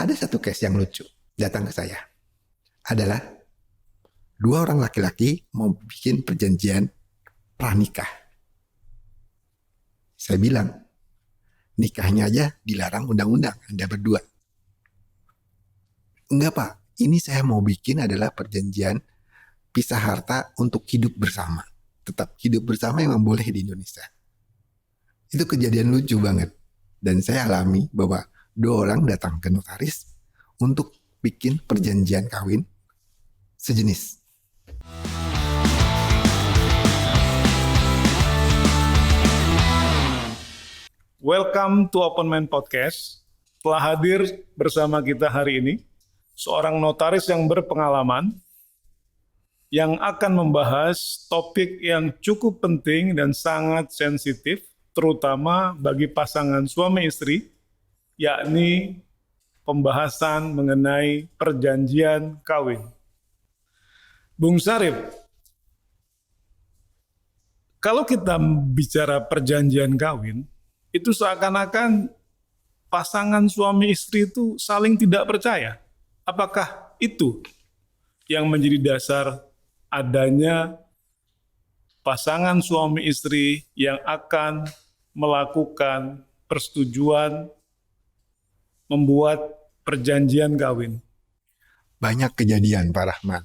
Ada satu case yang lucu datang ke saya. Adalah 2 orang laki-laki mau bikin perjanjian pranikah. Saya bilang, nikahnya aja dilarang undang-undang, Anda berdua. Enggak Pak, ini saya mau bikin adalah perjanjian pisah harta untuk hidup bersama. Tetap hidup bersama yang boleh di Indonesia. Itu kejadian lucu banget. Dan saya alami bahwa 2 orang datang ke notaris untuk bikin perjanjian kawin sejenis. Welcome to Open Mind Podcast. Telah hadir bersama kita hari ini seorang notaris yang berpengalaman yang akan membahas topik yang cukup penting dan sangat sensitif, terutama bagi pasangan suami istri, yakni pembahasan mengenai perjanjian kawin. Bung Syarif, kalau kita bicara perjanjian kawin, itu seakan-akan pasangan suami istri itu saling tidak percaya. Apakah itu yang menjadi dasar adanya pasangan suami istri yang akan melakukan persetujuan membuat perjanjian kawin? Banyak kejadian Pak Rahman.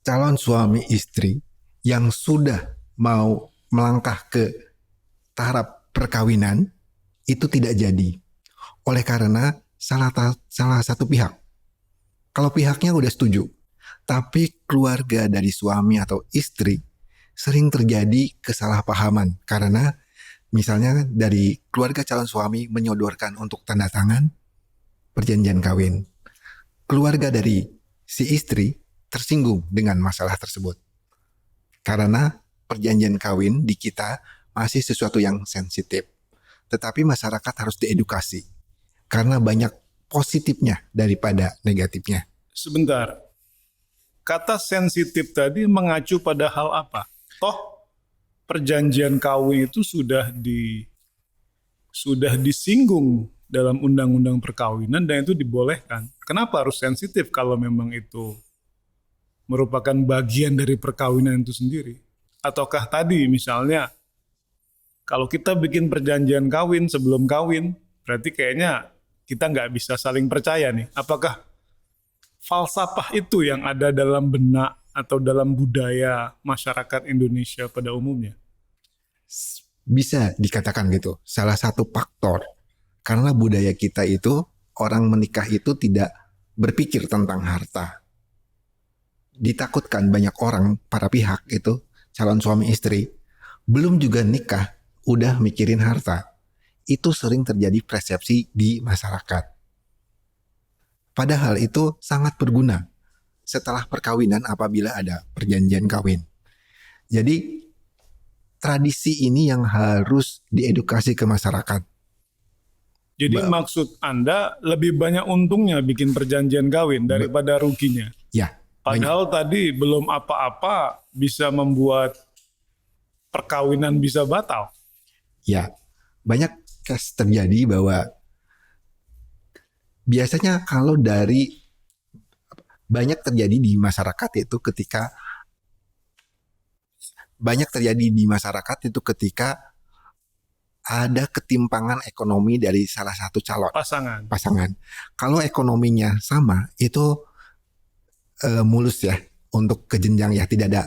Calon suami istri yang sudah mau melangkah ke tahap perkawinan itu tidak jadi. Oleh karena salah satu pihak. Kalau pihaknya udah setuju, tapi keluarga dari suami atau istri sering terjadi kesalahpahaman karena misalnya dari keluarga calon suami menyodorkan untuk tanda tangan perjanjian kawin. Keluarga dari si istri tersinggung dengan masalah tersebut. Karena perjanjian kawin di kita masih sesuatu yang sensitif. Tetapi masyarakat harus diedukasi. Karena banyak positifnya daripada negatifnya. Sebentar. Kata sensitif tadi mengacu pada hal apa? Toh perjanjian kawin itu sudah disinggung dalam undang-undang perkawinan dan itu dibolehkan. Kenapa harus sensitif kalau memang itu merupakan bagian dari perkawinan itu sendiri? Ataukah tadi misalnya kalau kita bikin perjanjian kawin sebelum kawin, berarti kayaknya kita nggak bisa saling percaya nih. Apakah falsafah itu yang ada dalam benak atau dalam budaya masyarakat Indonesia pada umumnya? Bisa dikatakan gitu. Salah satu faktor. Karena budaya kita itu, orang menikah itu tidak berpikir tentang harta. Ditakutkan banyak orang, para pihak itu, calon suami istri, belum juga nikah, udah mikirin harta. Itu sering terjadi persepsi di masyarakat. Padahal itu sangat berguna setelah perkawinan apabila ada perjanjian kawin. Jadi tradisi ini yang harus diedukasi ke masyarakat. Jadi maksud Anda lebih banyak untungnya bikin perjanjian kawin daripada ruginya? Ya. Padahal tadi belum apa-apa bisa membuat perkawinan bisa batal. Ya, banyak case terjadi bahwa biasanya kalau dari banyak terjadi di masyarakat itu ketika ada ketimpangan ekonomi dari salah satu calon pasangan. Kalau ekonominya sama itu mulus ya untuk ke jenjang ya, tidak ada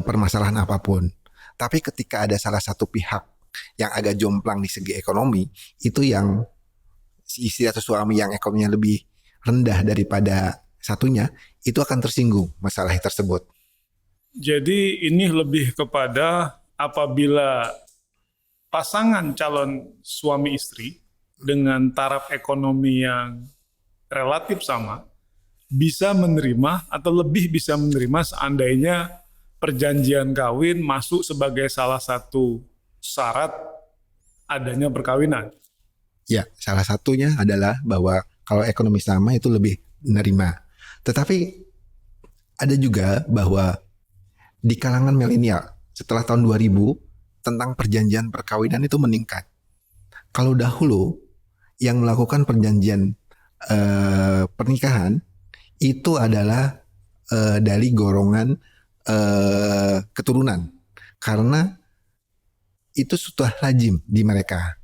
permasalahan apapun. Tapi ketika ada salah satu pihak yang agak jomplang di segi ekonomi, itu yang si istri atau suami yang ekonominya lebih rendah daripada satunya, itu akan tersinggung masalah tersebut. Jadi ini lebih kepada apabila pasangan calon suami istri dengan taraf ekonomi yang relatif sama, bisa menerima atau lebih bisa menerima seandainya perjanjian kawin masuk sebagai salah satu syarat adanya perkawinan. Ya, salah satunya adalah bahwa kalau ekonomi sama itu lebih menerima. Tetapi ada juga bahwa di kalangan milenial setelah tahun 2000 tentang perjanjian perkawinan itu meningkat. Kalau dahulu yang melakukan perjanjian pernikahan itu adalah dari golongan keturunan, karena itu sudah lazim di mereka,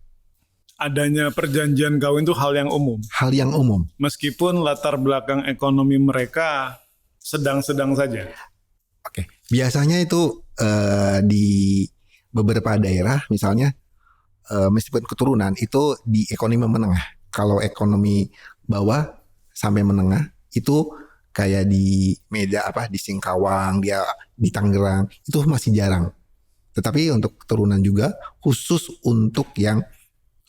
Adanya perjanjian kawin itu hal yang umum. hal yang umum. Meskipun latar belakang ekonomi mereka sedang-sedang saja. Oke, biasanya itu di beberapa daerah, misalnya meskipun keturunan itu di ekonomi menengah. Kalau ekonomi bawah sampai menengah itu kayak di di Singkawang, dia di Tangerang itu masih jarang. Tetapi untuk keturunan juga khusus untuk yang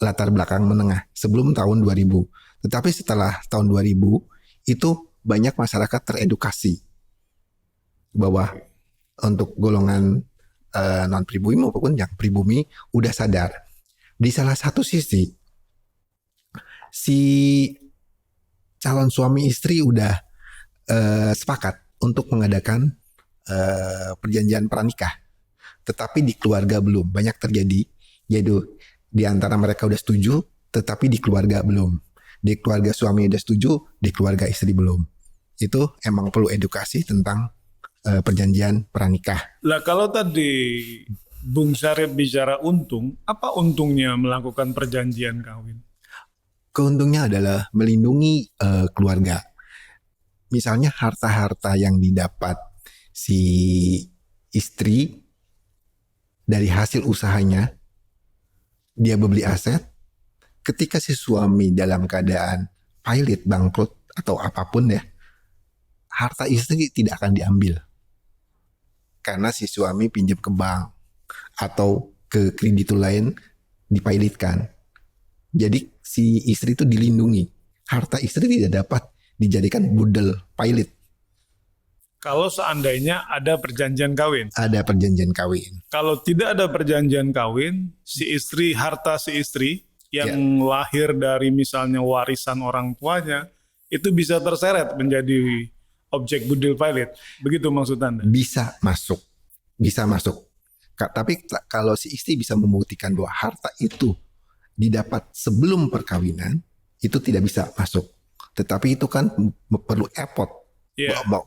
latar belakang menengah sebelum tahun 2000. Tetapi setelah tahun 2000 itu banyak masyarakat teredukasi bahwa untuk golongan non pribumi maupun yang pribumi udah sadar. Di salah satu sisi si calon suami istri udah sepakat untuk mengadakan perjanjian pranikah, tetapi di keluarga belum. Banyak terjadi, yaitu di antara mereka udah setuju, tetapi di keluarga belum. Di keluarga suami udah setuju, di keluarga istri belum. Itu emang perlu edukasi tentang perjanjian pranikah. Lah kalau tadi Bung Syarif bicara untung, apa untungnya melakukan perjanjian kawin? Keuntungnya adalah melindungi keluarga. Misalnya harta-harta yang didapat si istri dari hasil usahanya, dia beli aset, ketika si suami dalam keadaan pailit, bangkrut, atau apapun ya, harta istri tidak akan diambil. Karena si suami pinjam ke bank atau ke kreditur lain dipailitkan. Jadi si istri itu dilindungi. Harta istri tidak dapat dijadikan budel pailit. Kalau seandainya ada perjanjian kawin. Ada perjanjian kawin. Kalau tidak ada perjanjian kawin, si istri, harta si istri yang lahir dari misalnya warisan orang tuanya, itu bisa terseret menjadi objek budil pailit. Begitu maksud Anda? Bisa masuk. Bisa masuk. Tapi kalau si istri bisa membuktikan bahwa harta itu didapat sebelum perkawinan, itu tidak bisa masuk. Tetapi itu kan perlu effort.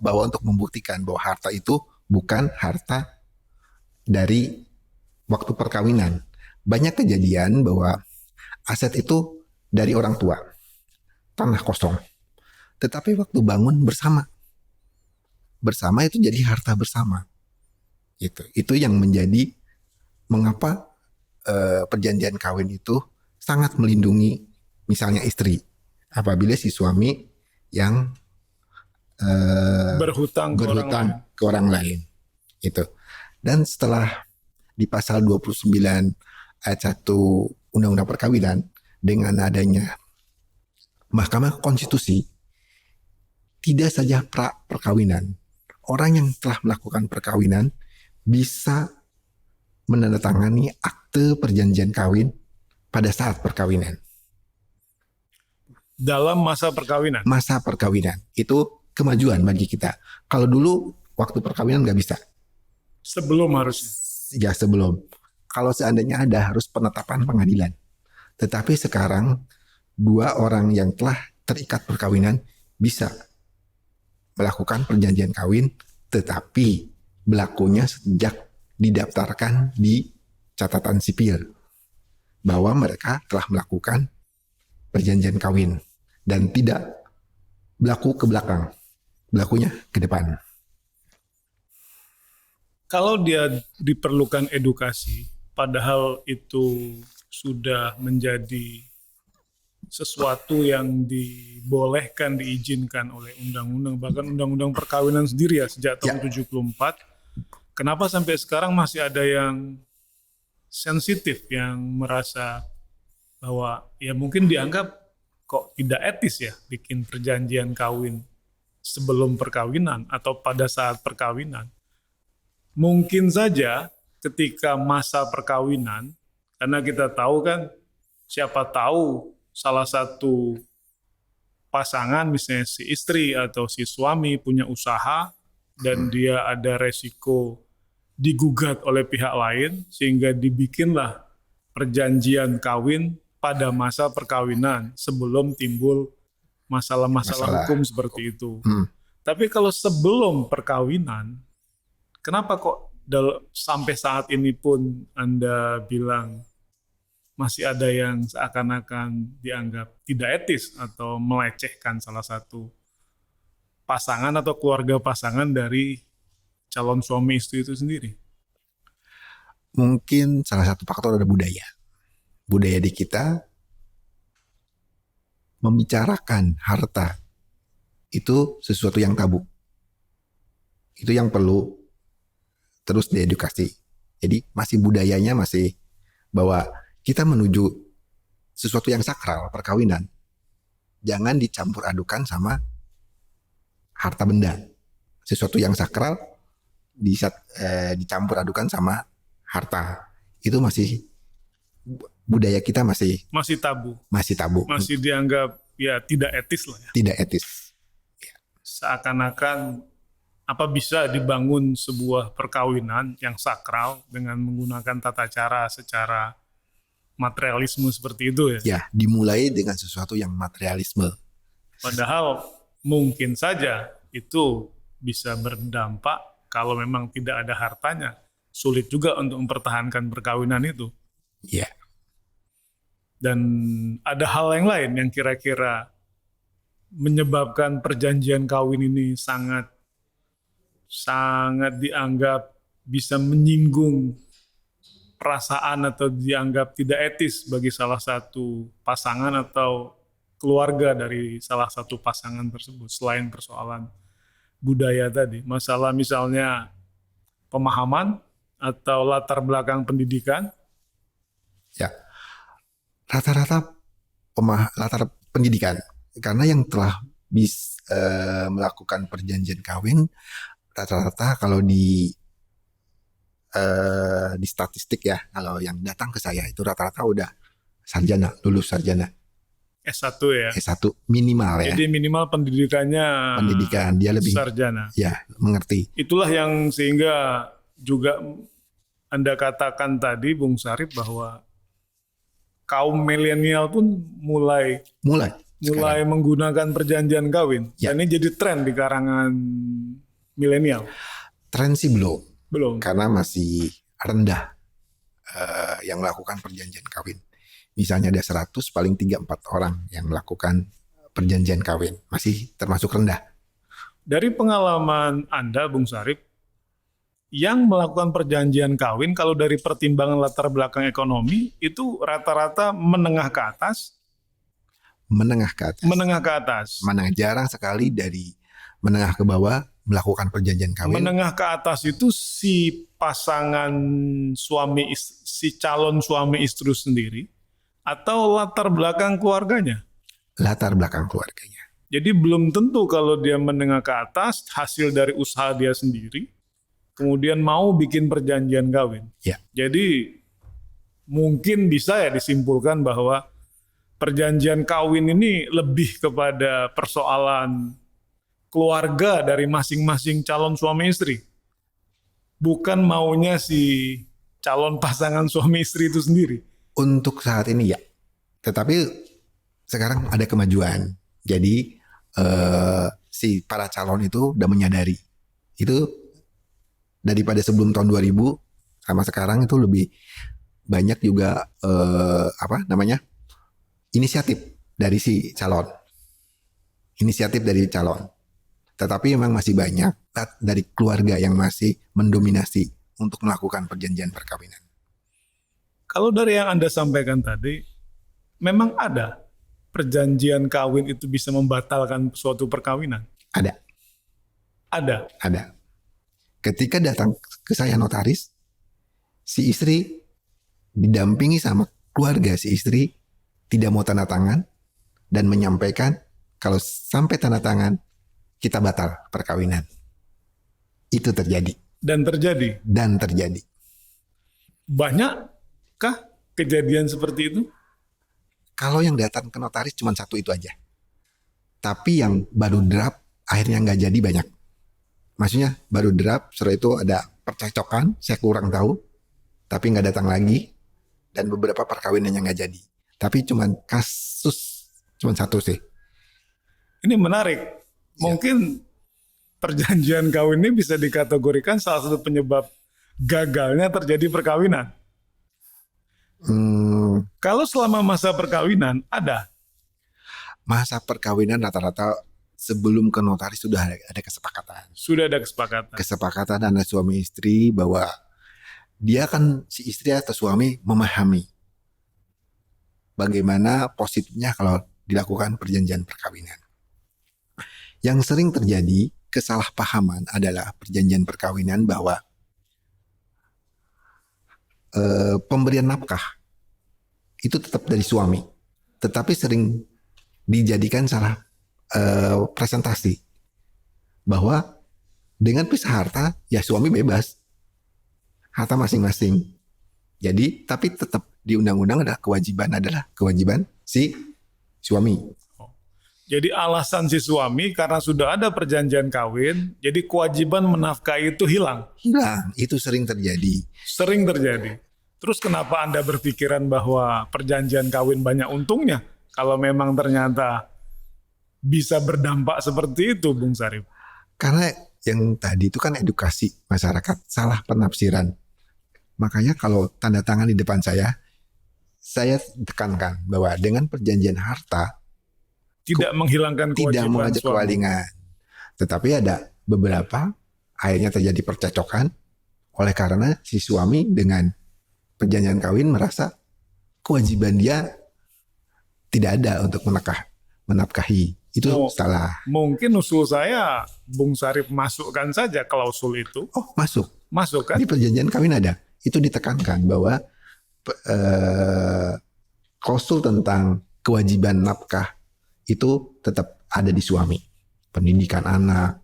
Bahwa untuk membuktikan bahwa harta itu bukan harta dari waktu perkawinan. Banyak kejadian bahwa aset itu dari orang tua, tanah kosong. Tetapi waktu bangun bersama itu jadi harta bersama. Itu yang menjadi mengapa perjanjian kawin itu sangat melindungi misalnya istri apabila si suami yang berhutang ke orang lain. Itu. Dan setelah di pasal 29 ayat 1 Undang-Undang Perkawinan, dengan adanya Mahkamah Konstitusi, tidak saja perkawinan, orang yang telah melakukan perkawinan bisa menandatangani akte perjanjian kawin pada saat perkawinan. Dalam masa perkawinan? Masa perkawinan. Itu kemajuan bagi kita. Kalau dulu waktu perkawinan nggak bisa. Sebelum harusnya? Ya sebelum. Kalau seandainya ada harus penetapan pengadilan. Tetapi sekarang dua orang yang telah terikat perkawinan bisa melakukan perjanjian kawin, tetapi berlakunya sejak didaftarkan di catatan sipil bahwa mereka telah melakukan perjanjian kawin dan tidak berlaku ke belakang. Berlakunya ke depan. Kalau dia diperlukan edukasi, padahal itu sudah menjadi sesuatu yang dibolehkan, diizinkan oleh undang-undang, bahkan undang-undang perkawinan sendiri ya sejak tahun 74, kenapa sampai sekarang masih ada yang sensitif, yang merasa bahwa ya mungkin dianggap kok tidak etis ya bikin perjanjian kawin sebelum perkawinan atau pada saat perkawinan. Mungkin saja ketika masa perkawinan, karena kita tahu kan, siapa tahu salah satu pasangan misalnya si istri atau si suami punya usaha dan dia ada resiko digugat oleh pihak lain sehingga dibikinlah perjanjian kawin pada masa perkawinan sebelum timbul masalah-masalah Masalah hukum seperti itu. Hmm. Tapi kalau sebelum perkawinan, kenapa kok sampai saat ini pun Anda bilang masih ada yang seakan-akan dianggap tidak etis atau melecehkan salah satu pasangan atau keluarga pasangan dari calon suami istri itu sendiri? Mungkin salah satu faktor ada budaya. Budaya di kita membicarakan harta itu sesuatu yang tabu. Itu yang perlu terus diedukasi. Jadi masih budayanya masih bahwa kita menuju sesuatu yang sakral, perkawinan. Jangan dicampur adukan sama harta benda. Sesuatu yang sakral dicampur adukan sama harta. Itu masih budaya kita masih tabu, tabu. masih dianggap ya tidak etis lah ya. Tidak etis. Seakan-akan apa bisa dibangun sebuah perkawinan yang sakral dengan menggunakan tata cara secara materialisme seperti itu ya. Ya, dimulai dengan sesuatu yang materialisme. Padahal mungkin saja itu bisa berdampak kalau memang tidak ada hartanya. Sulit juga untuk mempertahankan perkawinan itu. Ya. Dan ada hal yang lain yang kira-kira menyebabkan perjanjian kawin ini sangat dianggap bisa menyinggung perasaan atau dianggap tidak etis bagi salah satu pasangan atau keluarga dari salah satu pasangan tersebut, selain persoalan budaya tadi. Masalah misalnya pemahaman atau latar belakang pendidikan. Ya. Rata-rata latar pendidikan. Karena yang telah melakukan perjanjian kawin rata-rata kalau di statistik ya, kalau yang datang ke saya itu rata-rata udah sarjana, lulus sarjana. S1 ya. S1 minimal ya. Jadi minimal pendidikan dia lebih sarjana. Ya, mengerti. Itulah yang sehingga juga Anda katakan tadi Bung Sarip bahwa kaum milenial pun mulai menggunakan perjanjian kawin. Ya. Dan ini jadi tren di karangan milenial. Tren sih belum. Belum. Karena masih rendah yang melakukan perjanjian kawin. Misalnya ada 100, paling 3-4 orang yang melakukan perjanjian kawin. Masih termasuk rendah. Dari pengalaman Anda, Bung Sarip, yang melakukan perjanjian kawin, kalau dari pertimbangan latar belakang ekonomi, itu rata-rata menengah ke atas? Menengah ke atas. Menengah ke atas. Mana jarang sekali dari menengah ke bawah melakukan perjanjian kawin. Menengah ke atas itu si pasangan si calon suami istri sendiri atau latar belakang keluarganya? Latar belakang keluarganya. Jadi belum tentu kalau dia menengah ke atas hasil dari usaha dia sendiri, kemudian mau bikin perjanjian kawin. Ya. Jadi mungkin bisa ya disimpulkan bahwa perjanjian kawin ini lebih kepada persoalan keluarga dari masing-masing calon suami istri. Bukan maunya si calon pasangan suami istri itu sendiri. Untuk saat ini ya. Tetapi sekarang ada kemajuan. Jadi si para calon itu udah menyadari. Itu daripada sebelum tahun 2000 sama sekarang itu lebih banyak juga inisiatif dari si calon. Inisiatif dari calon. Tetapi memang masih banyak dari keluarga yang masih mendominasi untuk melakukan perjanjian perkawinan. Kalau dari yang Anda sampaikan tadi, memang ada perjanjian kawin itu bisa membatalkan suatu perkawinan? Ada. Ketika datang ke saya notaris, si istri didampingi sama keluarga si istri tidak mau tanda tangan dan menyampaikan kalau sampai tanda tangan kita batal perkawinan. Itu terjadi. Dan terjadi. Banyakkah kejadian seperti itu? Kalau yang datang ke notaris cuma satu itu aja. Tapi yang baru draft akhirnya nggak jadi banyak. Maksudnya baru draft, setelah itu ada percekcokan, saya kurang tahu. Tapi nggak datang lagi. Dan beberapa perkawinannya nggak jadi. Tapi cuma kasus cuma satu sih. Ini menarik. Mungkin perjanjian kawin ini bisa dikategorikan salah satu penyebab gagalnya terjadi perkawinan. Kalau selama masa perkawinan ada Masa perkawinan rata-rata sebelum ke notaris sudah ada kesepakatan. sudah ada kesepakatan. Kesepakatan antara suami istri bahwa dia kan si istri atau suami memahami bagaimana positifnya kalau dilakukan perjanjian perkawinan. Yang sering terjadi kesalahpahaman adalah perjanjian perkawinan bahwa pemberian nafkah itu tetap dari suami, tetapi sering dijadikan salah presentasi bahwa dengan pisah harta ya suami bebas harta masing-masing. Jadi tapi tetap di undang-undang adalah kewajiban si suami. Jadi alasan si suami karena sudah ada perjanjian kawin, jadi kewajiban menafkahi itu hilang. Hilang, itu sering terjadi. Sering terjadi. Terus kenapa Anda berpikiran bahwa perjanjian kawin banyak untungnya? Kalau memang ternyata bisa berdampak seperti itu, Bung Sarip. Karena yang tadi itu kan edukasi masyarakat, salah penafsiran. Makanya kalau tanda tangan di depan saya tekankan bahwa dengan perjanjian harta Tidak menghilangkan tidak kewajiban mengajak suami. kewalingan. Tetapi ada beberapa akhirnya terjadi percekcokan oleh karena si suami dengan perjanjian kawin merasa kewajiban dia tidak ada untuk menafkahi. Itu salah. Mungkin usul saya, Bung Sarip masukkan saja klausul itu. Oh, masuk. Masuk kan? Di perjanjian kawin ada. Itu ditekankan bahwa klausul tentang kewajiban nafkah itu tetap ada di suami. Pendidikan anak,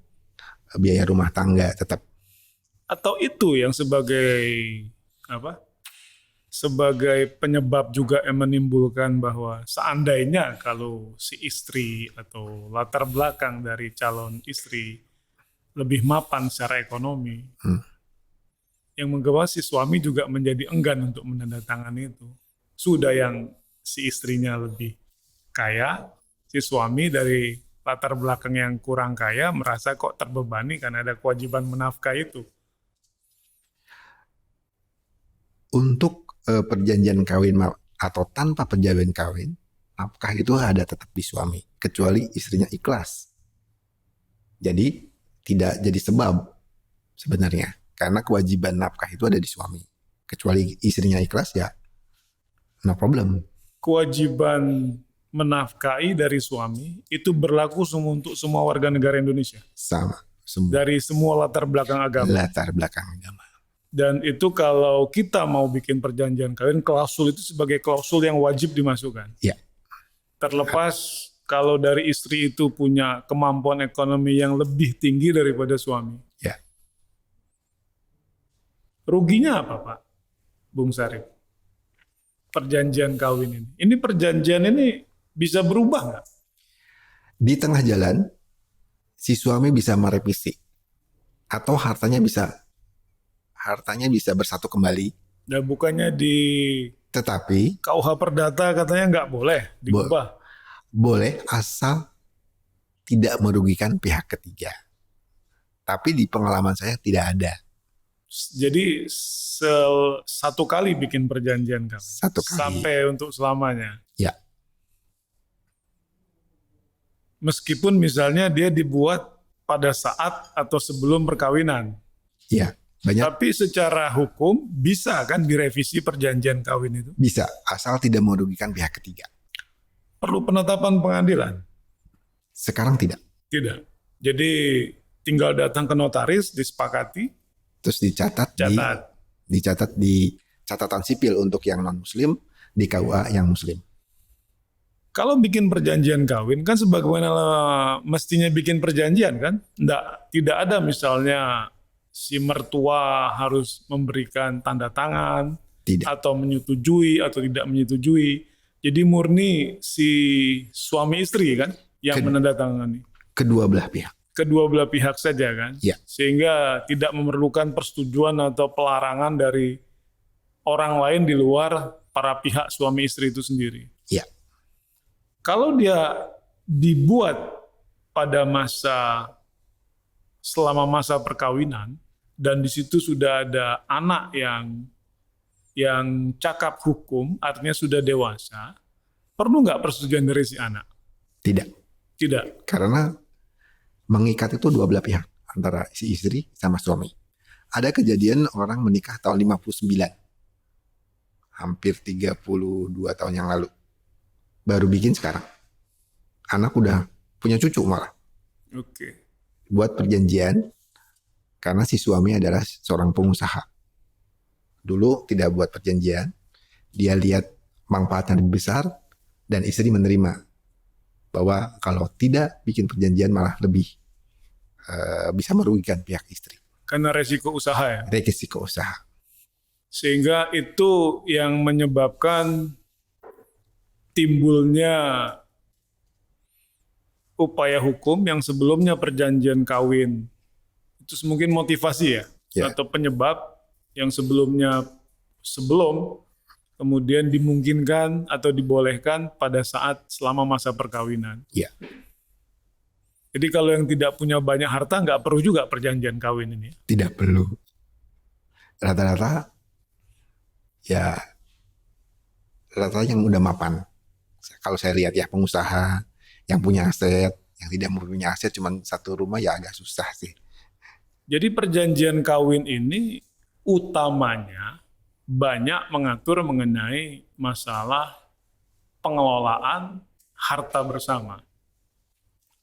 biaya rumah tangga tetap. Atau itu yang sebagai sebagai penyebab juga yang menimbulkan bahwa seandainya kalau si istri atau latar belakang dari calon istri lebih mapan secara ekonomi, yang menggawa si suami juga menjadi enggan untuk menandatangani itu. Sudah yang si istrinya lebih kaya, si suami dari latar belakang yang kurang kaya merasa kok terbebani karena ada kewajiban menafkahi itu. Untuk perjanjian kawin atau tanpa perjanjian kawin, nafkah itu ada tetap di suami, kecuali istrinya ikhlas. Jadi tidak jadi sebab sebenarnya, karena kewajiban nafkah itu ada di suami. Kecuali istrinya ikhlas ya, no problem. Kewajiban menafkahi dari suami itu berlaku untuk semua warga negara Indonesia. Sama, semua Dari semua latar belakang agama. latar belakang agama. Dan itu kalau kita mau bikin perjanjian kawin, klausul itu sebagai klausul yang wajib dimasukkan. Ya. Terlepas kalau dari istri itu punya kemampuan ekonomi yang lebih tinggi daripada suami. Ya. Ruginya apa, Pak Bung Sarip? Perjanjian kawin ini. Ini perjanjian ini bisa berubah nggak? Di tengah jalan, si suami bisa merevisi. Atau hartanya bisa bersatu kembali. Dan bukannya di Tetapi KUH Perdata katanya nggak boleh diubah. boleh asal tidak merugikan pihak ketiga. Tapi di pengalaman saya tidak ada. Jadi satu kali bikin perjanjian kawin. Satu kali. Sampai untuk selamanya. Ya. Meskipun misalnya dia dibuat pada saat atau sebelum perkawinan. Ya, banyak Tapi secara hukum bisa kan direvisi perjanjian kawin itu? bisa asal tidak merugikan pihak ketiga. Perlu penetapan pengadilan? Sekarang tidak. Tidak. Jadi tinggal datang ke notaris, disepakati, Terus dicatat catat. dicatat di catatan sipil untuk yang non muslim, di KUA yang muslim. Kalau bikin perjanjian kawin kan sebagaimana mestinya bikin perjanjian kan? Tidak ada misalnya si mertua harus memberikan tanda tangan Tidak. atau menyetujui atau tidak menyetujui. Jadi murni si suami istri kan yang menandatangani. Kedua belah pihak. Kedua belah pihak saja kan? Ya. Sehingga tidak memerlukan persetujuan atau pelarangan dari orang lain di luar para pihak suami istri itu sendiri. Ya. Kalau dia dibuat pada selama masa perkawinan dan di situ sudah ada anak yang cakap hukum, artinya sudah dewasa, perlu nggak persetujuan dari si anak? Tidak. Tidak. Karena mengikat itu dua belah pihak, antara si istri sama suami. Ada kejadian orang menikah tahun 59. Hampir 32 tahun yang lalu. Baru bikin sekarang. Anak udah punya cucu malah. Oke. Buat perjanjian karena si suami adalah seorang pengusaha. Dulu tidak buat perjanjian. Dia lihat manfaatnya lebih besar dan istri menerima bahwa kalau tidak bikin perjanjian malah lebih bisa merugikan pihak istri. Karena resiko usaha ya. Resiko usaha. Sehingga itu yang menyebabkan timbulnya upaya hukum yang sebelumnya perjanjian kawin. Itu mungkin motivasi ya. Atau penyebab yang sebelum kemudian dimungkinkan atau dibolehkan pada saat selama masa perkawinan. Ya. Jadi kalau yang tidak punya banyak harta nggak perlu juga perjanjian kawin ini. Tidak perlu. Rata-rata yang udah mapan. Kalau saya lihat ya pengusaha yang punya aset, yang tidak mempunyai aset cuma satu rumah ya agak susah sih. Jadi perjanjian kawin ini utamanya banyak mengatur mengenai masalah pengelolaan harta bersama.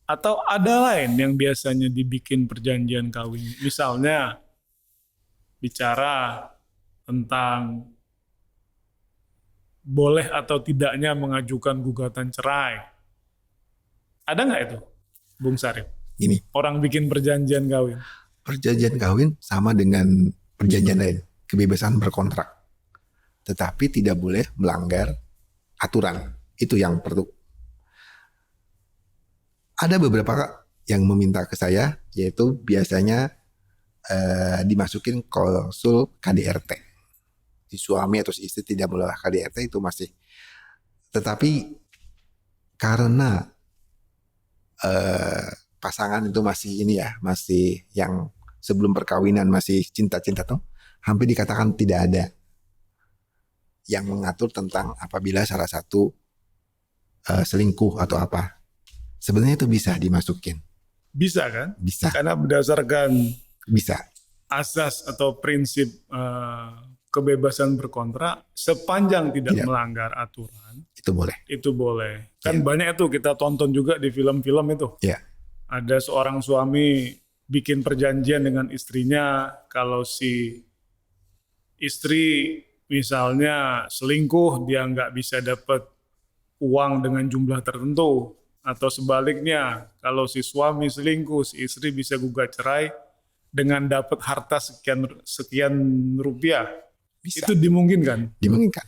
Atau ada lain yang biasanya dibikin perjanjian kawin. Misalnya bicara tentang boleh atau tidaknya mengajukan gugatan cerai. Ada nggak itu, Bung Sarip? Ini orang bikin perjanjian kawin. Perjanjian kawin sama dengan perjanjian lain, kebebasan berkontrak. Tetapi tidak boleh melanggar aturan. Itu yang perlu. Ada beberapa yang meminta ke saya, yaitu biasanya dimasukin klausul KDRT. Si suami atau si istri tidak boleh KDRT itu masih. Tetapi karena pasangan itu masih masih yang sebelum perkawinan masih cinta-cinta tuh, hampir dikatakan tidak ada yang mengatur tentang apabila salah satu selingkuh atau apa. Sebenarnya itu bisa dimasukin. Bisa kan? Bisa. Karena berdasarkan asas atau prinsip kebebasan berkontrak, sepanjang tidak melanggar aturan, itu boleh. Itu boleh. Kan banyak itu kita tonton juga di film-film itu. Ada seorang suami bikin perjanjian dengan istrinya, kalau si istri misalnya selingkuh, dia nggak bisa dapat uang dengan jumlah tertentu. Atau sebaliknya, kalau si suami selingkuh, si istri bisa gugat cerai dengan dapat harta sekian rupiah. Bisa. Itu dimungkinkan? Dimungkinkan.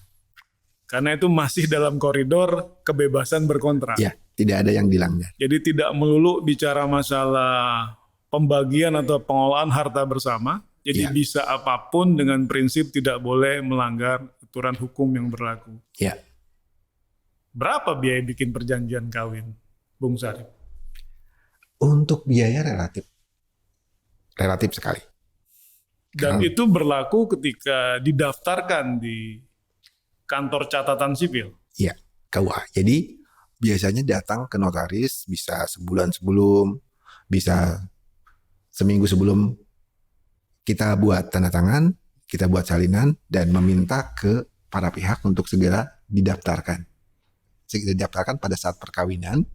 Karena itu masih dalam koridor kebebasan berkontrak. Ya, tidak ada yang dilanggar. Jadi tidak melulu bicara masalah pembagian atau pengelolaan harta bersama. Jadi bisa apapun dengan prinsip tidak boleh melanggar aturan hukum yang berlaku. Ya. Berapa biaya bikin perjanjian kawin, Bung Sarip? Untuk biaya relatif sekali. Dan itu berlaku ketika didaftarkan di kantor catatan sipil. Iya, KUA. Jadi biasanya datang ke notaris bisa sebulan sebelum, bisa seminggu sebelum, kita buat tanda tangan, kita buat salinan, dan meminta ke para pihak untuk segera didaftarkan. Segera didaftarkan pada saat perkawinan,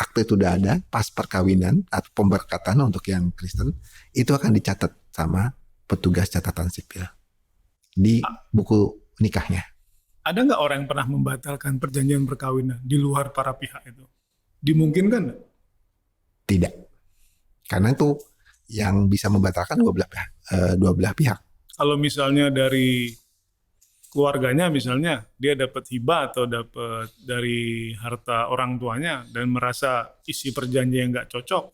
akte itu udah ada, pas perkawinan atau pemberkatan untuk yang Kristen, itu akan dicatat sama petugas catatan sipil di buku nikahnya. Ada nggak orang yang pernah membatalkan perjanjian perkawinan di luar para pihak itu? Dimungkinkan nggak? Tidak. Karena itu yang bisa membatalkan dua belah pihak. Kalau misalnya dari keluarganya, misalnya dia dapat hibah atau dapat dari harta orang tuanya dan merasa isi perjanjian nggak cocok,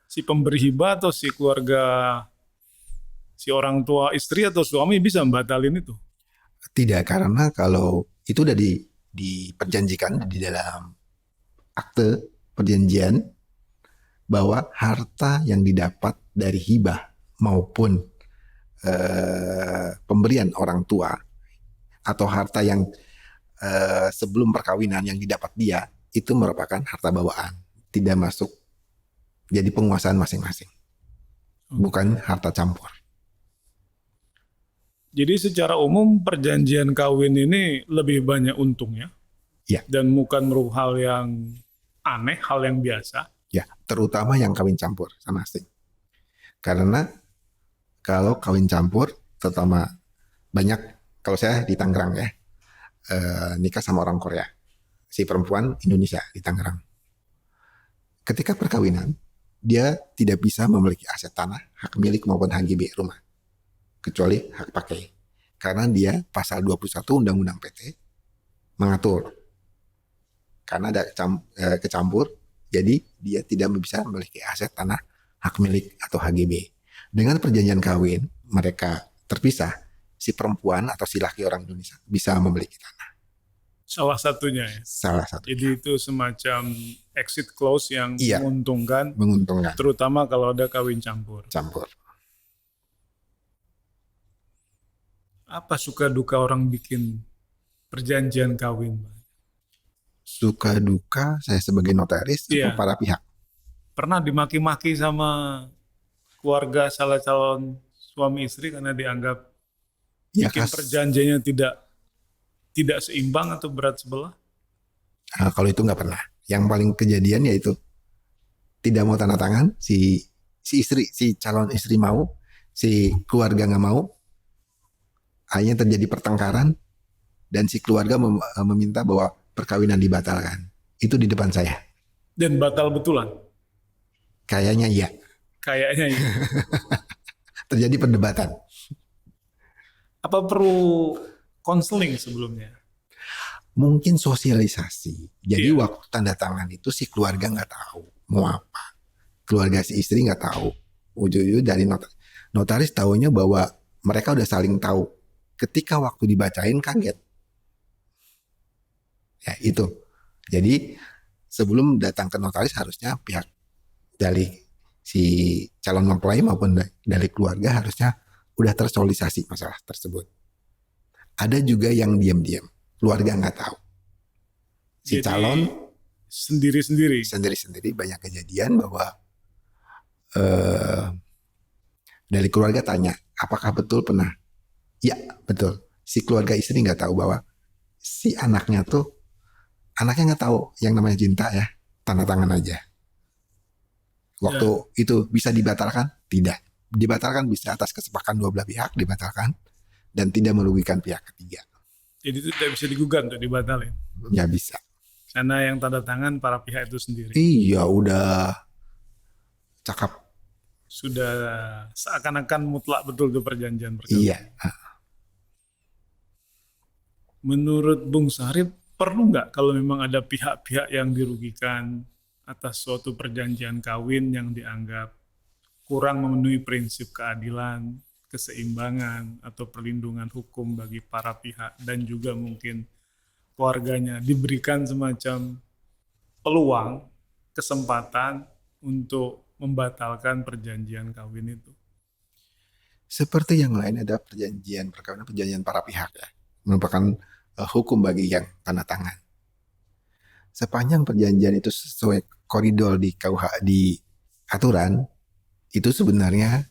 si pemberi hibah atau si keluarga, si orang tua istri atau suami bisa membatalin itu? Tidak, karena kalau itu udah diperjanjikan di dalam akte perjanjian, bahwa harta yang didapat dari hibah maupun pemberian orang tua atau harta yang sebelum perkawinan yang didapat dia itu merupakan harta bawaan, tidak masuk jadi penguasaan masing-masing, bukan harta campur. Jadi secara umum perjanjian kawin ini lebih banyak untungnya. Ya. Dan bukan merupakan hal yang aneh, hal yang biasa. Ya, terutama yang kawin campur sama asing. Karena kalau kawin campur, terutama banyak, kalau saya di Tangerang ya, nikah sama orang Korea, si perempuan Indonesia di Tangerang. Ketika perkawinan, dia tidak bisa memiliki aset tanah, hak milik maupun HGB rumah, kecuali hak pakai. Karena dia pasal 21 Undang-Undang PT mengatur. Karena ada kecampur, jadi dia tidak bisa memiliki aset tanah, hak milik atau HGB. Dengan perjanjian kawin, mereka terpisah, si perempuan atau si laki orang Indonesia bisa memiliki tanah. Salah satunya ya. Salah satu. Jadi itu semacam exit clause yang Iya, menguntungkan, terutama kalau ada kawin campur. Apa suka duka orang bikin perjanjian kawin? Suka duka saya sebagai notaris atau para pihak? Pernah dimaki-maki sama keluarga salah calon suami istri karena dianggap bikin perjanjiannya tidak seimbang atau berat sebelah? Kalau itu nggak pernah. Yang paling kejadian yaitu tidak mau tanda tangan, si istri, si calon istri mau, si keluarga nggak mau. Akhirnya terjadi pertengkaran dan si keluarga meminta bahwa perkawinan dibatalkan. Itu di depan saya. Dan batal betulan? Kayaknya iya. Terjadi perdebatan. Apa perlu konseling sebelumnya? Mungkin sosialisasi. Jadi waktu tanda tangan itu si keluarga nggak tahu mau apa. Keluarga si istri nggak tahu. Ujung-ujung dari notaris tahunya bahwa mereka udah saling tahu. Ketika waktu dibacain kaget. Ya itu. Jadi sebelum datang ke notaris harusnya pihak dari si calon mempelai maupun dari keluarga harusnya udah tersosialisasi masalah tersebut. Ada juga yang diam-diam, keluarga nggak tahu. Si calon sendiri-sendiri banyak kejadian bahwa dari keluarga tanya, apakah betul pernah? Ya betul. Si keluarga istri nggak tahu bahwa si anaknya nggak tahu yang namanya cinta ya, tanda tangan aja. Waktu itu bisa dibatalkan? Tidak. Dibatalkan bisa atas kesepakatan dua belah pihak dibatalkan dan tidak merugikan pihak ketiga. Jadi itu tidak bisa digugat untuk dibatalin? Ya bisa. Karena yang tanda tangan para pihak itu sendiri. Iya udah cakap. Sudah seakan-akan mutlak betul itu perjanjian perkawinan. Iya. Menurut Bung Syarif, perlu nggak kalau memang ada pihak-pihak yang dirugikan atas suatu perjanjian kawin yang dianggap kurang memenuhi prinsip keadilan, keseimbangan, atau perlindungan hukum bagi para pihak dan juga mungkin keluarganya diberikan semacam peluang, kesempatan untuk membatalkan perjanjian kawin itu? Seperti yang lain ada perjanjian perkawinan, perjanjian para pihak ya, merupakan hukum bagi yang tanda tangan. Sepanjang perjanjian itu sesuai koridor di KUH di aturan, itu sebenarnya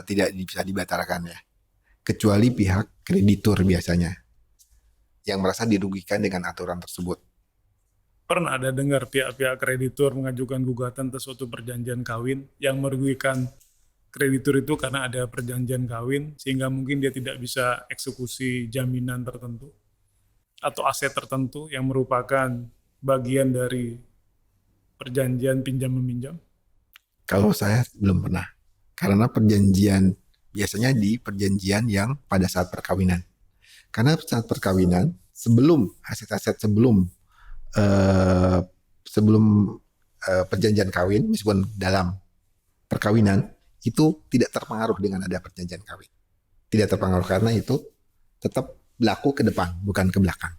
tidak bisa dibatalkan ya, kecuali pihak kreditur biasanya yang merasa dirugikan dengan aturan tersebut. Pernah ada dengar pihak-pihak kreditur mengajukan gugatan atas suatu perjanjian kawin yang merugikan kreditur itu karena ada perjanjian kawin sehingga mungkin dia tidak bisa eksekusi jaminan tertentu atau aset tertentu yang merupakan bagian dari perjanjian pinjam meminjam? Kalau saya belum pernah, karena perjanjian biasanya di perjanjian yang pada saat perkawinan. Karena saat perkawinan sebelum aset-aset sebelum perjanjian kawin meskipun dalam perkawinan itu tidak terpengaruh dengan ada perjanjian kawin. Tidak terpengaruh karena itu tetap berlaku ke depan bukan ke belakang.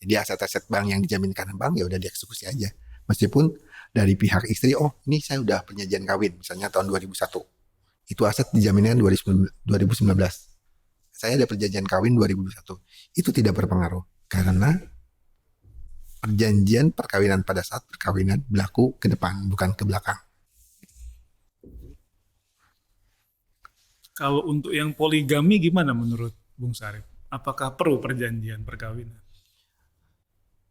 Jadi aset-aset bank yang dijaminkan bank ya udah dieksekusi aja. Meskipun dari pihak istri, oh ini saya udah perjanjian kawin, misalnya tahun 2001. Itu aset dijaminkan 2019. Saya ada perjanjian kawin 2021. Itu tidak berpengaruh. Karena perjanjian perkawinan pada saat perkawinan berlaku ke depan, bukan ke belakang. Kalau untuk yang poligami gimana menurut Bung Sarip? Apakah perlu perjanjian perkawinan?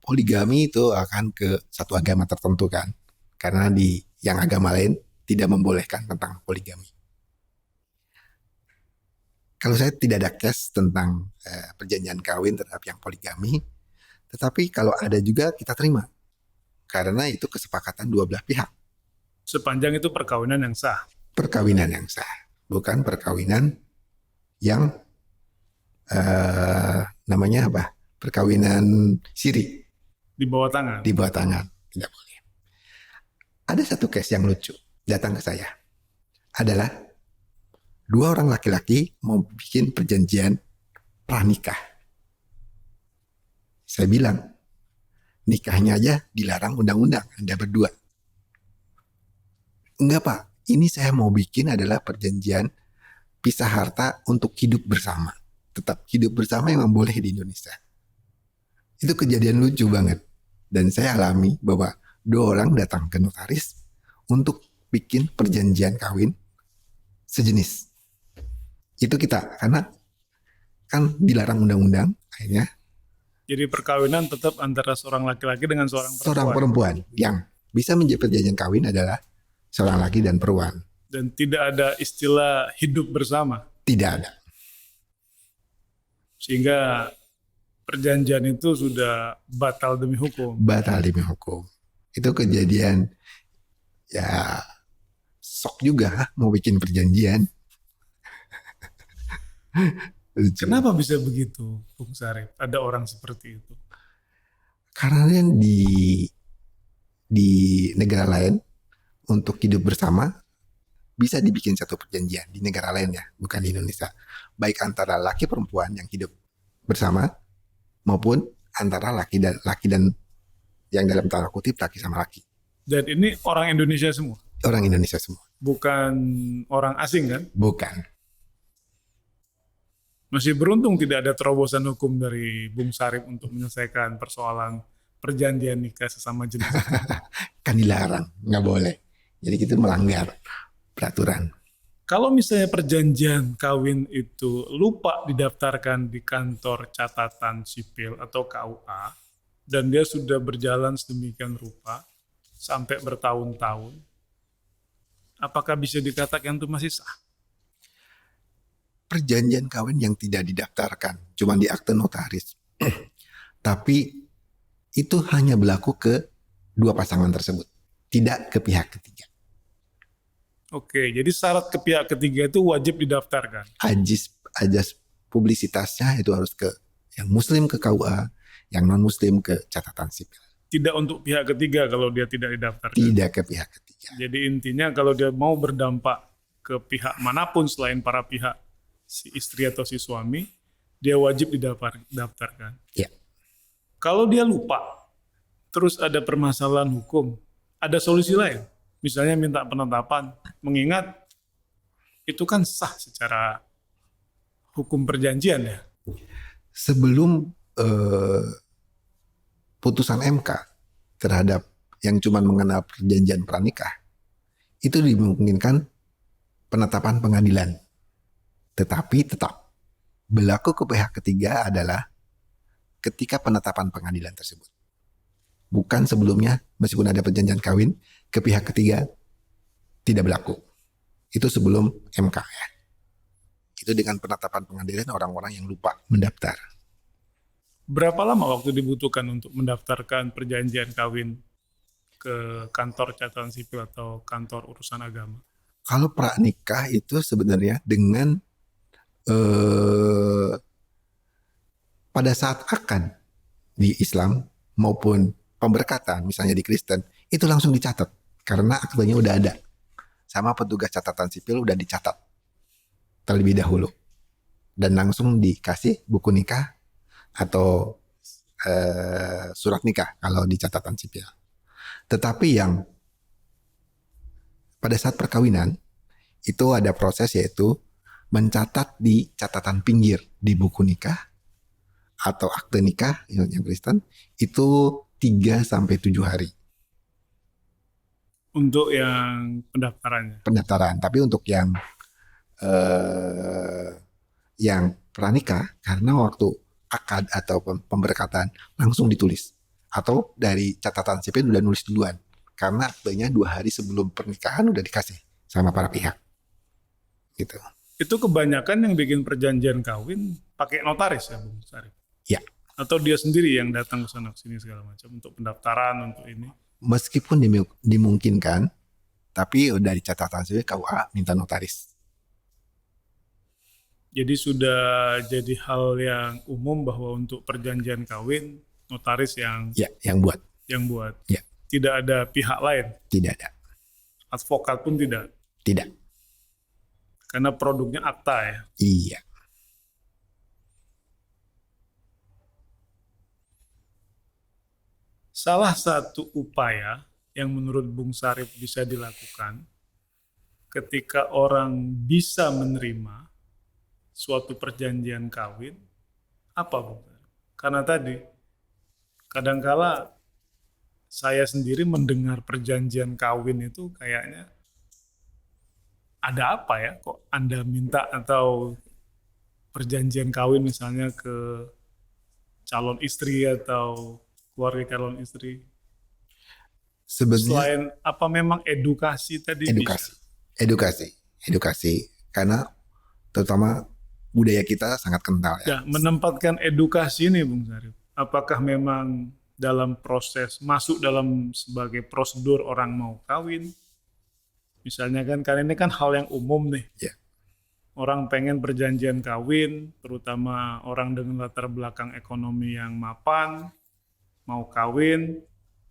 Poligami itu akan ke satu agama tertentu kan. Karena di yang agama lain tidak membolehkan tentang poligami. Kalau saya tidak ada case tentang perjanjian kawin terhadap yang poligami, tetapi kalau ada juga kita terima. Karena itu kesepakatan dua belah pihak. Sepanjang itu perkawinan yang sah. Perkawinan yang sah. Bukan perkawinan yang namanya apa? Perkawinan siri. Di bawah tangan. Di bawah tangan. Tidak boleh. Ada satu case yang lucu. Datang ke saya. Adalah dua orang laki-laki mau bikin perjanjian pranikah. Saya bilang, nikahnya aja dilarang undang-undang, Anda berdua. Enggak Pak, ini saya mau bikin adalah perjanjian pisah harta untuk hidup bersama. Tetap hidup bersama yang boleh di Indonesia. Itu kejadian lucu banget. Dan saya alami bahwa dua orang datang ke notaris untuk bikin perjanjian kawin sejenis. Itu kita, karena kan dilarang undang-undang, akhirnya. Jadi perkawinan tetap antara seorang laki-laki dengan seorang perempuan. Seorang perempuan yang bisa menjadi perjanjian kawin adalah seorang laki dan perempuan. Dan tidak ada istilah hidup bersama. Tidak ada. Sehingga perjanjian itu sudah batal demi hukum. Batal demi hukum. Itu kejadian, ya sok juga mau bikin perjanjian. Lucu. Kenapa bisa begitu, Bung Sarip? Ada orang seperti itu. Karena di negara lain untuk hidup bersama bisa dibikin satu perjanjian di negara lain ya, bukan di Indonesia. Baik antara laki perempuan yang hidup bersama maupun antara laki dan yang dalam tanda kutip laki sama laki. Dan ini orang Indonesia semua. Orang Indonesia semua. Bukan orang asing kan? Bukan. Masih beruntung tidak ada terobosan hukum dari Bung Sarip untuk menyelesaikan persoalan perjanjian nikah sesama jenis. Kan dilarang, nggak boleh. Jadi kita melanggar peraturan. Kalau misalnya perjanjian kawin itu lupa didaftarkan di kantor catatan sipil atau KUA, dan dia sudah berjalan sedemikian rupa sampai bertahun-tahun, apakah bisa dikatakan itu masih sah? Perjanjian kawin yang tidak didaftarkan, cuma di akte notaris. Tapi itu hanya berlaku ke dua pasangan tersebut, tidak ke pihak ketiga. Oke, jadi syarat ke pihak ketiga itu wajib didaftarkan. Ajas publisitasnya itu harus ke yang muslim ke KUA, yang non-muslim ke catatan sipil. Tidak untuk pihak ketiga kalau dia tidak didaftarkan. Tidak ke pihak ketiga. Jadi intinya kalau dia mau berdampak ke pihak manapun selain para pihak si istri atau si suami, dia wajib didaftarkan. Ya. Kalau dia lupa, terus ada permasalahan hukum, ada solusi lain. Misalnya minta penetapan, mengingat itu kan sah secara hukum perjanjian ya. Sebelum putusan MK terhadap yang cuma mengenal perjanjian pranikah, itu dimungkinkan penetapan pengadilan. Tetapi tetap berlaku ke pihak ketiga adalah ketika penetapan pengadilan tersebut. Bukan sebelumnya, meskipun ada perjanjian kawin, ke pihak ketiga tidak berlaku. Itu sebelum MK ya. Itu dengan penetapan pengadilan orang-orang yang lupa mendaftar. Berapa lama waktu dibutuhkan untuk mendaftarkan perjanjian kawin ke kantor catatan sipil atau kantor urusan agama? Kalau pranikah itu sebenarnya dengan pada saat akad di Islam maupun pemberkatan misalnya di Kristen itu langsung dicatat karena aktenya udah ada sama petugas catatan sipil udah dicatat terlebih dahulu dan langsung dikasih buku nikah atau surat nikah kalau di catatan sipil. Tetapi yang pada saat perkawinan itu ada proses, yaitu mencatat di catatan pinggir di buku nikah atau akte nikah yang Kristen itu 3 sampai 7 hari Untuk yang pendaftarannya. pendaftaran. Tapi untuk yang pranikah, karena waktu akad atau pemberkatan langsung ditulis, atau dari catatan sipil udah nulis duluan, karena aktenya 2 hari sebelum pernikahan udah dikasih sama para pihak gitu. Itu kebanyakan yang bikin perjanjian kawin pakai notaris ya Bung Sarip? Ya, Atau dia sendiri yang datang ke sana sini segala macam untuk pendaftaran, untuk ini? meskipun dimungkinkan, tapi dari catatan sipil KUA minta notaris. Jadi sudah jadi hal yang umum bahwa untuk perjanjian kawin notaris yang Ya, yang buat. buat. Ya, Tidak ada pihak lain. tidak ada. Advokat pun tidak. Tidak. Karena produknya akta ya. Iya. Salah satu upaya yang menurut Bung Sarip bisa dilakukan ketika orang bisa menerima suatu perjanjian kawin, apa Bung Sarip? Karena tadi kadangkala saya sendiri mendengar perjanjian kawin itu kayaknya ada apa ya, kok Anda minta atau perjanjian kawin misalnya ke calon istri atau keluarga calon istri. Sebenarnya Selain apa memang edukasi tadi edukasi karena terutama budaya kita sangat kental ya. Ya, menempatkan edukasi ini Bung Sarip. Apakah memang dalam proses masuk dalam sebagai prosedur orang mau kawin? Misalnya kan karena ini kan hal yang umum nih. Ya. Orang pengen perjanjian kawin, terutama orang dengan latar belakang ekonomi yang mapan, mau kawin,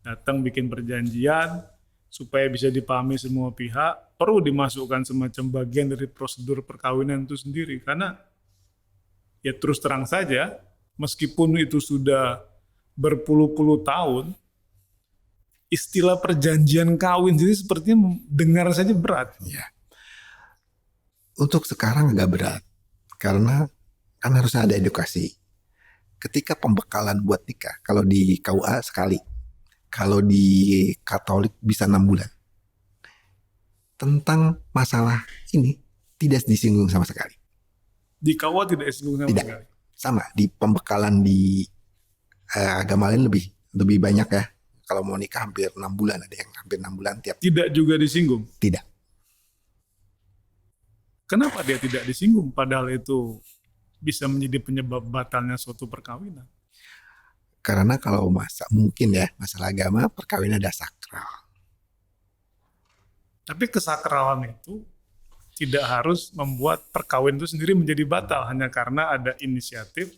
datang bikin perjanjian, supaya bisa dipahami semua pihak, perlu dimasukkan semacam bagian dari prosedur perkawinan itu sendiri. Karena ya terus terang saja, meskipun itu sudah berpuluh-puluh tahun, istilah perjanjian kawin jadi sepertinya dengar saja berat. Ya. Untuk sekarang agak berat karena kan harusnya ada edukasi. Ketika pembekalan buat nikah, kalau di KUA sekali, kalau di Katolik bisa 6 bulan. Tentang masalah ini tidak disinggung sama sekali. Di KUA tidak disinggung sama Tidak. sekali. Sama di pembekalan di agama lain lebih banyak ya. Kalau mau nikah hampir 6 bulan, ada yang hampir 6 bulan tiap. Tidak juga disinggung. Tidak. Kenapa dia tidak disinggung padahal itu bisa menjadi penyebab batalnya suatu perkawinan? Karena kalau mungkin ya masalah agama, perkawinan ada sakral. Tapi kesakralan itu tidak harus membuat perkawinan itu sendiri menjadi batal hanya karena ada inisiatif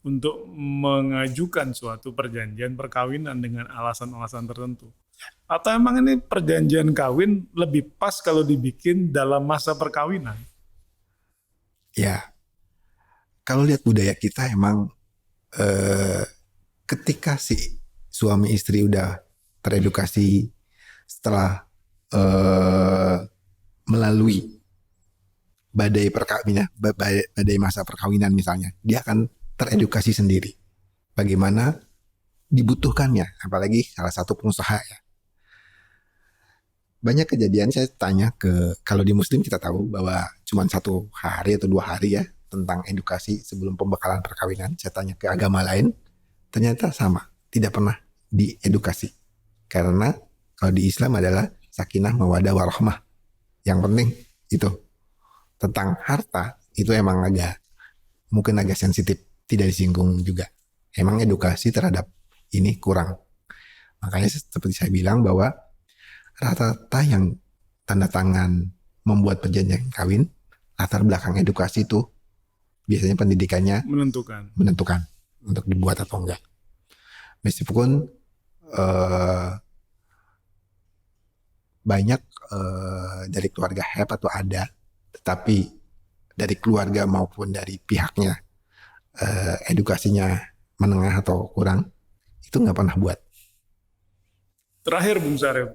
untuk mengajukan suatu perjanjian perkawinan dengan alasan-alasan tertentu. Atau emang ini perjanjian kawin lebih pas kalau dibikin dalam masa perkawinan? Ya, kalau lihat budaya kita emang ketika si suami istri udah teredukasi setelah melalui badai perkawinan, badai masa perkawinan misalnya, dia akan teredukasi sendiri bagaimana dibutuhkannya, apalagi salah satu pengusaha ya. Banyak kejadian saya tanya kalau di Muslim kita tahu bahwa cuma 1 hari atau 2 hari ya tentang edukasi sebelum pembekalan perkawinan. Saya tanya ke agama lain, ternyata sama, tidak pernah diedukasi. Karena kalau di Islam adalah sakinah mawadah warahmah. Yang penting itu tentang harta itu emang mungkin agak sensitif, tidak disinggung juga. Emang edukasi terhadap ini kurang. Makanya seperti saya bilang bahwa rata-rata yang tanda tangan membuat perjanjian kawin, latar belakang edukasi itu biasanya pendidikannya menentukan untuk dibuat atau enggak. Meskipun banyak dari keluarga HEP atau ada, tetapi dari keluarga maupun dari pihaknya edukasinya menengah atau kurang, itu nggak pernah buat. Terakhir Bung Sarif,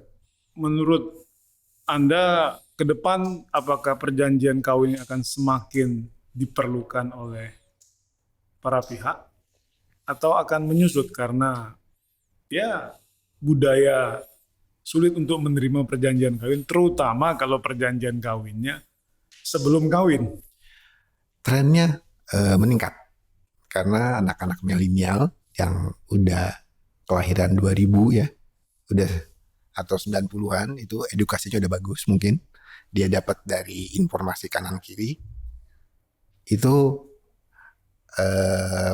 menurut Anda ke depan apakah perjanjian kawin ini akan semakin diperlukan oleh para pihak atau akan menyusut karena ya budaya sulit untuk menerima perjanjian kawin, terutama kalau perjanjian kawinnya sebelum kawin? Trennya meningkat karena anak-anak milenial yang udah kelahiran 2000 ya, udah atau 90-an itu edukasinya udah bagus, mungkin dia dapat dari informasi kanan kiri itu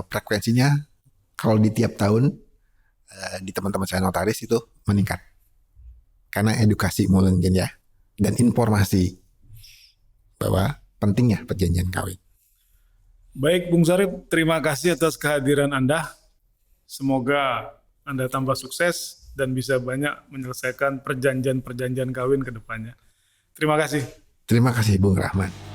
frekuensinya kalau di tiap tahun di teman-teman saya notaris itu meningkat karena edukasi mungkin ya dan informasi bahwa pentingnya perjanjian kawin. Baik Bung Sarif, terima kasih atas kehadiran Anda. Semoga Anda tambah sukses dan bisa banyak menyelesaikan perjanjian-perjanjian kawin ke depannya. Terima kasih. Terima kasih Bung Rahman.